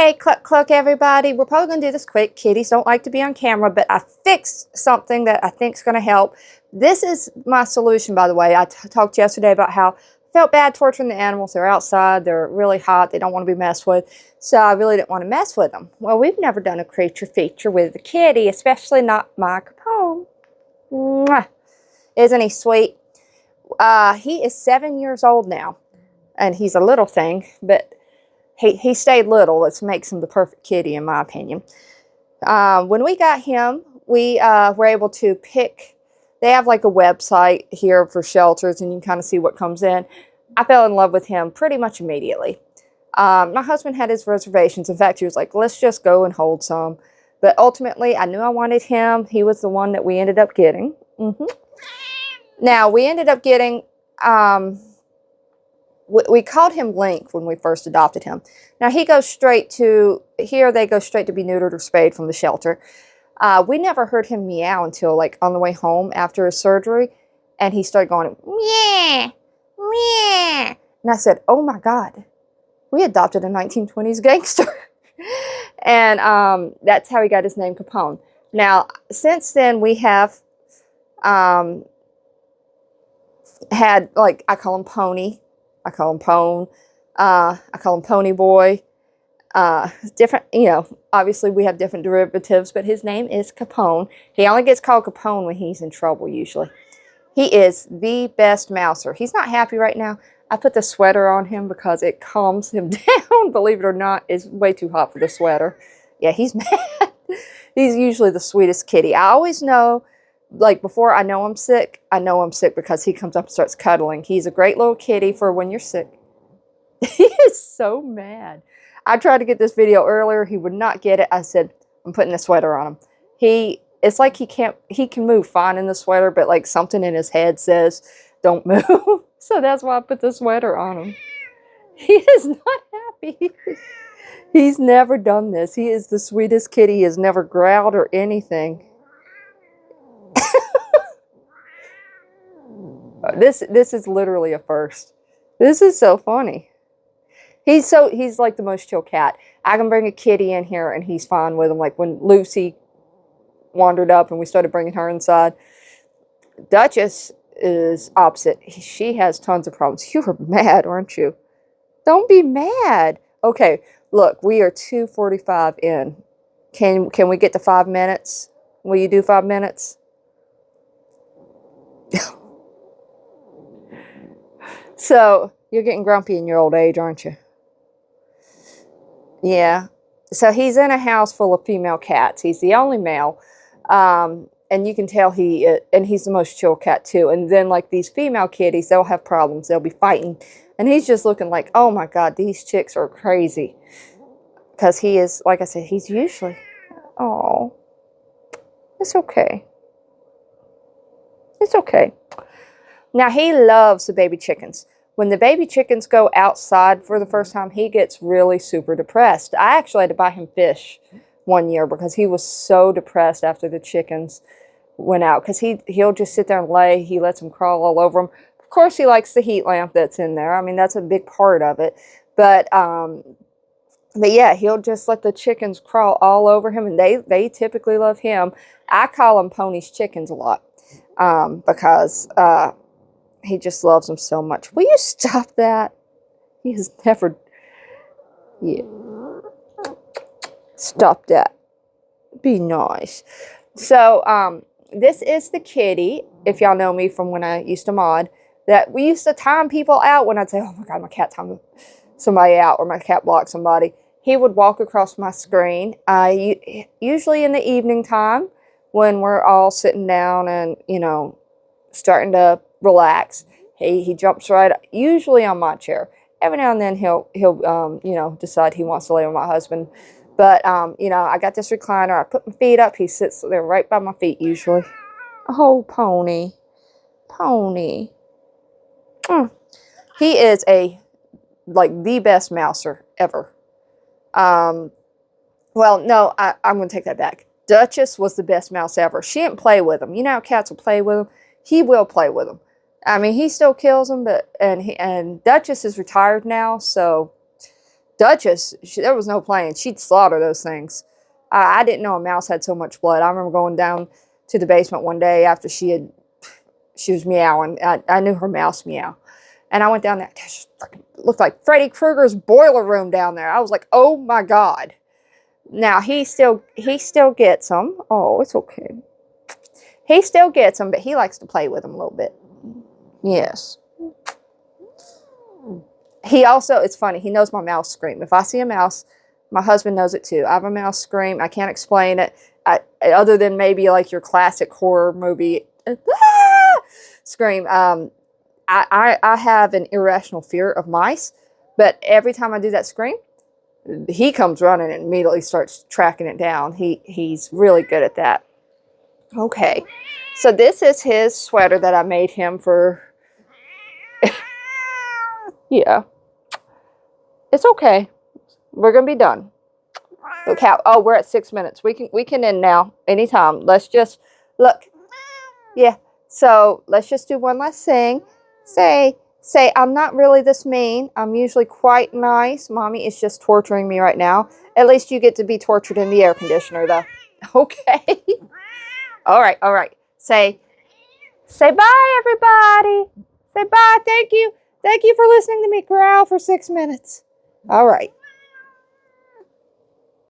Hey, Cluck Cluck, everybody. We're probably going to do this quick. Kitties don't like to be on camera, but I fixed something that I think is going to help. This is my solution, by the way. I talked yesterday about how I felt bad torturing the animals. They're outside. They're really hot. They don't want to be messed with. So I really didn't want to mess with them. Well, we've never done a creature feature with the kitty, especially not my Capone. Mwah. Isn't he sweet? He is 7 years old now, and he's a little thing, but he stayed little, which makes him the perfect kitty, in my opinion. When we got him, we were able to pick. They have like a website here for shelters, and you can kind of see what comes in. I fell in love with him pretty much immediately. My husband had his reservations. In fact, he was like, let's just go and hold some. But ultimately, I knew I wanted him. He was the one that we ended up getting. Now, we ended up getting... we called him Link when we first adopted him. Now, he goes straight to, here they go straight to be neutered or spayed from the shelter. We never heard him meow until like on the way home after his surgery. And he started going, meow, meow. And I said, oh my God, we adopted a 1920s gangster. And that's how he got his name Capone. Now, since then we have had, like, I call him Pony. I call him Pone. I call him Pony Boy. Different, you know, obviously we have different derivatives, but his name is Capone. He only gets called Capone when he's in trouble, usually. He is the best mouser. He's not happy right now. I put the sweater on him because it calms him down. Believe it or not, it's way too hot for the sweater. Yeah, he's mad. He's usually the sweetest kitty. I always know, like, before I know I'm sick because he comes up and starts cuddling. He's a great little kitty for when you're sick. He is so mad. I tried to get this video earlier. He would not get it. I said, I'm putting the sweater on him. It's like he can move fine in the sweater, but like something in his head says, don't move. So that's why I put the sweater on him. He is not happy. He's never done this. He is the sweetest kitty. He has never growled or anything. This is literally a first. This is so funny. He's like the most chill cat. I can bring a kitty in here and he's fine with him. Like when Lucy wandered up and we started bringing her inside. Duchess is opposite. She has tons of problems. You are mad, aren't you? Don't be mad. Okay, look, we are 2:45 in. Can we get to 5 minutes? Will you do 5 minutes? So, you're getting grumpy in your old age, aren't you? Yeah. So, he's in a house full of female cats. He's the only male. And you can tell and he's the most chill cat, too. And then, like, these female kitties, they'll have problems. They'll be fighting. And he's just looking like, oh, my God, these chicks are crazy. Because he is, like I said, he's usually... Oh. It's okay. It's okay. Now, he loves the baby chickens. When the baby chickens go outside for the first time, he gets really super depressed. I actually had to buy him fish one year because he was so depressed after the chickens went out. Because he'll just sit there and lay. He lets them crawl all over him. Of course, he likes the heat lamp that's in there. I mean, that's a big part of it. But yeah, he'll just let the chickens crawl all over him. And they typically love him. I call them Pony's chickens a lot because... he just loves them so much. Will you stop that? He has never... Yeah. Stop that. Be nice. So, this is the kitty, if y'all know me from when I used to mod, that we used to time people out when I'd say, oh my God, my cat timed somebody out or my cat blocked somebody. He would walk across my screen, usually in the evening time when we're all sitting down and, you know, starting to relax. He jumps right, usually on my chair. Every now and then he'll you know, decide he wants to lay with my husband. But, you know, I got this recliner. I put my feet up. He sits there right by my feet usually. Oh, Pony. Pony. He is like the best mouser ever. Well, no, I'm going to take that back. Duchess was the best mouse ever. She didn't play with him. You know how cats will play with him? He will play with them. I mean, he still kills them, but and Duchess is retired now, so Duchess, there was no playing. She'd slaughter those things. I didn't know a mouse had so much blood. I remember going down to the basement one day after she was meowing. I knew her mouse meow. And I went down there. It looked like Freddy Krueger's boiler room down there. I was like, oh my God. Now, he still gets them. Oh, it's okay. He still gets them, but he likes to play with them a little bit. Yes. He also, it's funny, he knows my mouse scream. If I see a mouse, my husband knows it too. I have a mouse scream. I can't explain it. Other than maybe like your classic horror movie scream. I have an irrational fear of mice, but every time I do that scream, he comes running and immediately starts tracking it down. He's really good at that. Okay, so this is his sweater that I made him for. Yeah, it's okay. We're gonna be done. Look how. Oh, we're at 6 minutes. We can end now anytime. Let's just look. Yeah. So let's just do one last thing. Say, I'm not really this mean. I'm usually quite nice. Mommy is just torturing me right now. At least you get to be tortured in the air conditioner, though. Okay. All right. Say bye, everybody. Say bye. Thank you. Thank you for listening to me growl for 6 minutes. All right.